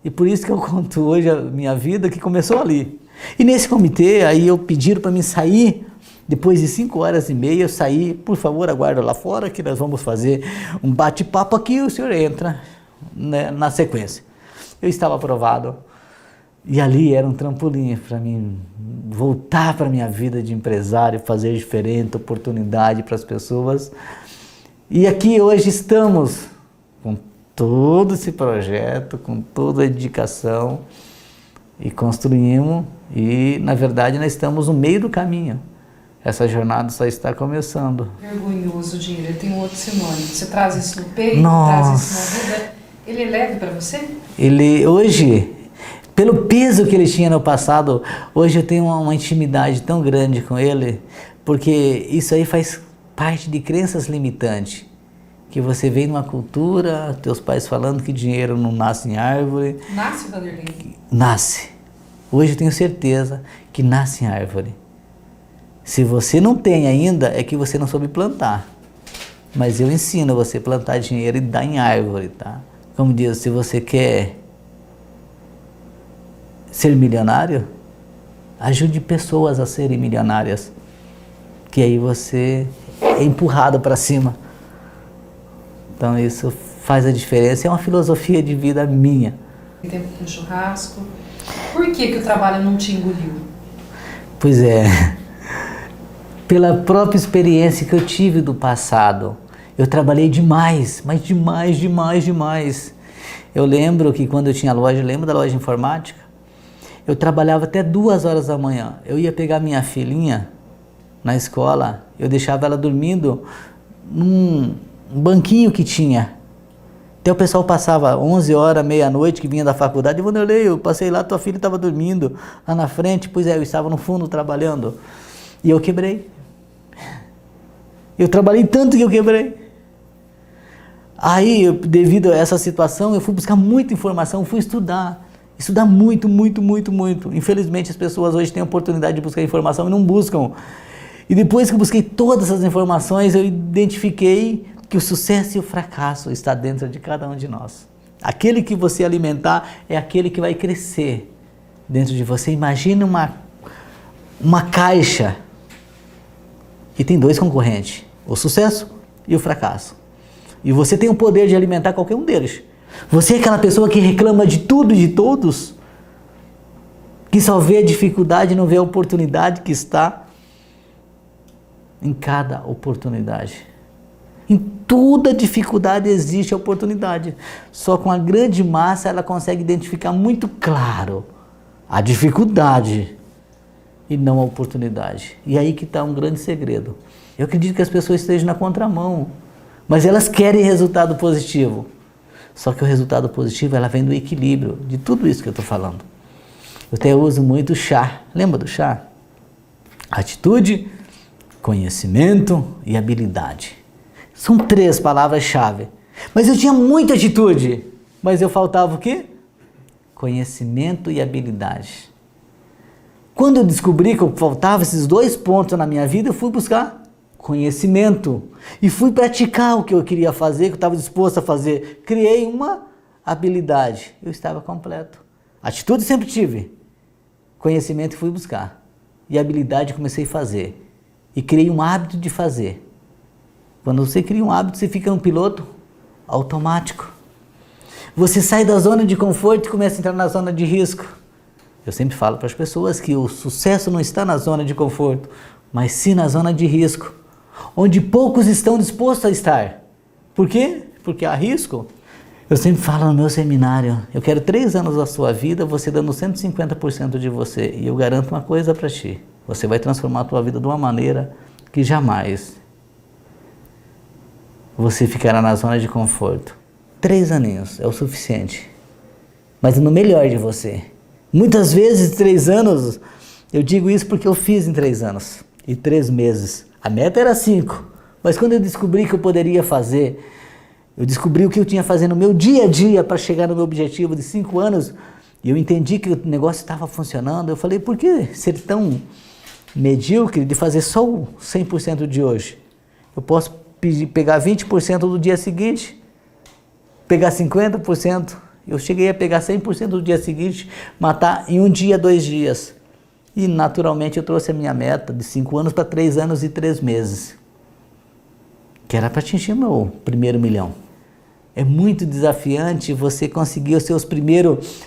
E por isso que eu conto hoje a minha vida, que começou ali. E nesse comitê, aí eu pediram para mim sair, depois de 5h30, eu saí, por favor, aguarda lá fora que nós vamos fazer um bate-papo aqui e o senhor entra, né, na sequência. Eu estava aprovado e ali era um trampolim para mim voltar para a minha vida de empresário, fazer diferente, oportunidade para as pessoas. E aqui hoje estamos com todo esse projeto, com toda a dedicação e construímos e, na verdade, nós estamos no meio do caminho. Essa jornada só está começando. Vergonhoso, Dinheiro. Eu tenho outro Simone. Você traz isso no peito, Nossa. traz isso na vida. Ele é leve para você? Ele, hoje, pelo peso que ele tinha no passado, hoje eu tenho uma intimidade tão grande com ele, porque isso aí faz parte de crenças limitantes. Que você vem numa cultura, teus pais falando que dinheiro não nasce em árvore. Nasce, Vanderlei? Nasce. Hoje eu tenho certeza que nasce em árvore. Se você não tem ainda, é que você não soube plantar. Mas eu ensino você a plantar dinheiro e dar em árvore, tá? Como diz, se você quer ser milionário, ajude pessoas a serem milionárias. Que aí você é empurrado para cima. Então isso faz a diferença, é uma filosofia de vida minha. Tem tempo com churrasco. Por que o trabalho não te engoliu? Pois é, pela própria experiência que eu tive do passado. Eu trabalhei demais, mas demais. Eu lembro que quando eu tinha loja, lembro da loja informática, eu trabalhava até 2h da manhã. Eu ia pegar minha filhinha na escola, eu deixava ela dormindo num banquinho que tinha. Até o pessoal passava 11h, meia-noite, que vinha da faculdade, e Vanderlei, eu passei lá, tua filha estava dormindo lá na frente. Pois é, eu estava no fundo trabalhando e eu quebrei. Eu trabalhei tanto que eu quebrei. Aí, devido a essa situação, eu fui buscar muita informação, fui estudar muito. Infelizmente, as pessoas hoje têm a oportunidade de buscar informação e não buscam. E depois que eu busquei todas essas informações, eu identifiquei que o sucesso e o fracasso está dentro de cada um de nós. Aquele que você alimentar é aquele que vai crescer dentro de você. Imagina uma caixa e tem 2 concorrentes, o sucesso e o fracasso. E você tem o poder de alimentar qualquer um deles. Você é aquela pessoa que reclama de tudo e de todos, que só vê a dificuldade e não vê a oportunidade que está em cada oportunidade. Em toda dificuldade existe a oportunidade. Só com a grande massa ela consegue identificar muito claro a dificuldade e não a oportunidade. E aí que está um grande segredo. Eu acredito que as pessoas estejam na contramão, mas elas querem resultado positivo. Só que o resultado positivo ela vem do equilíbrio de tudo isso que eu estou falando. Eu até uso muito o chá. Lembra do chá? Atitude, conhecimento e habilidade. São 3 palavras-chave. Mas eu tinha muita atitude. Mas eu faltava o quê? Conhecimento e habilidade. Quando eu descobri que eu faltava esses 2 pontos na minha vida, eu fui buscar conhecimento. E fui praticar o que eu queria fazer, que eu estava disposto a fazer. Criei uma habilidade. Eu estava completo. Atitude sempre tive. Conhecimento fui buscar. E habilidade comecei a fazer. E criei um hábito de fazer. Quando você cria um hábito, você fica um piloto automático. Você sai da zona de conforto e começa a entrar na zona de risco. Eu sempre falo para as pessoas que o sucesso não está na zona de conforto, mas sim na zona de risco, onde poucos estão dispostos a estar. Por quê? Porque há risco. Eu sempre falo no meu seminário, eu quero 3 anos da sua vida, você dando 150% de você. E eu garanto uma coisa para ti, você vai transformar a tua vida de uma maneira que jamais você ficará na zona de conforto. 3 aninhos é o suficiente, mas no melhor de você. Muitas vezes 3 anos, eu digo isso porque eu fiz em 3 anos e 3 meses. A meta era 5, mas quando eu descobri que eu poderia fazer, eu descobri o que eu tinha que fazer no meu dia a dia para chegar no meu objetivo de 5 anos, e eu entendi que o negócio estava funcionando. Eu falei, por que ser tão medíocre de fazer só o 100% de hoje? Eu posso pegar 20% do dia seguinte, pegar 50%, eu cheguei a pegar 100% do dia seguinte, matar em 1 dia, 2 dias. E naturalmente eu trouxe a minha meta de 5 anos para 3 anos e 3 meses, que era para atingir o meu primeiro milhão. É muito desafiante você conseguir os seus primeiros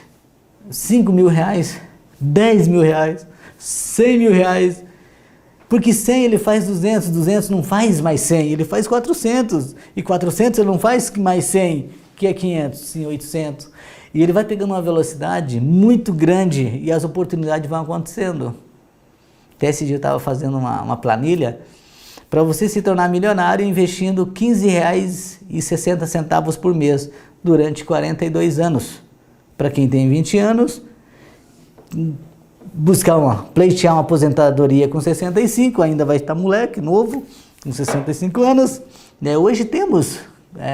5 mil reais, 10 mil reais, 100 mil reais, porque 100 ele faz 200, 200 não faz mais 100, ele faz 400, e 400 ele não faz mais 100, que é 500, sim, 800. E ele vai pegando uma velocidade muito grande e as oportunidades vão acontecendo. Até esse dia eu estava fazendo uma planilha para você se tornar milionário investindo R$ 15,60 por mês durante 42 anos. Para quem tem 20 anos, pleitear uma aposentadoria com 65, ainda vai estar moleque, novo, com 65 anos. Hoje temos,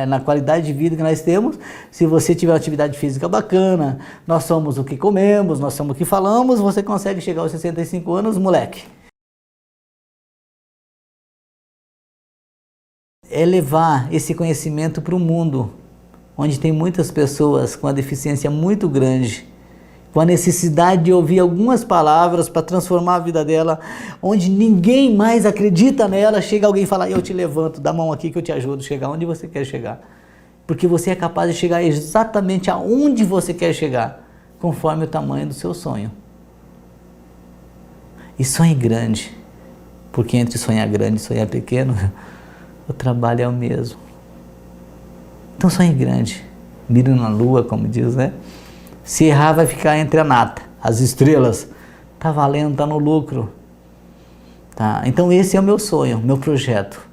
na qualidade de vida que nós temos, se você tiver uma atividade física bacana, nós somos o que comemos, nós somos o que falamos, você consegue chegar aos 65 anos, moleque. É levar esse conhecimento para o mundo, onde tem muitas pessoas com a deficiência muito grande, com a necessidade de ouvir algumas palavras para transformar a vida dela, onde ninguém mais acredita nela, chega alguém e fala, eu te levanto, dá a mão aqui que eu te ajudo a chegar onde você quer chegar. Porque você é capaz de chegar exatamente aonde você quer chegar, conforme o tamanho do seu sonho. E sonhe grande, porque entre sonhar grande e sonhar pequeno, o trabalho é o mesmo. Então sonhe grande, mire na lua, como diz, né? Se errar, vai ficar entre a nata, as estrelas. Tá valendo, tá no lucro. Tá? Então esse é o meu sonho, meu projeto.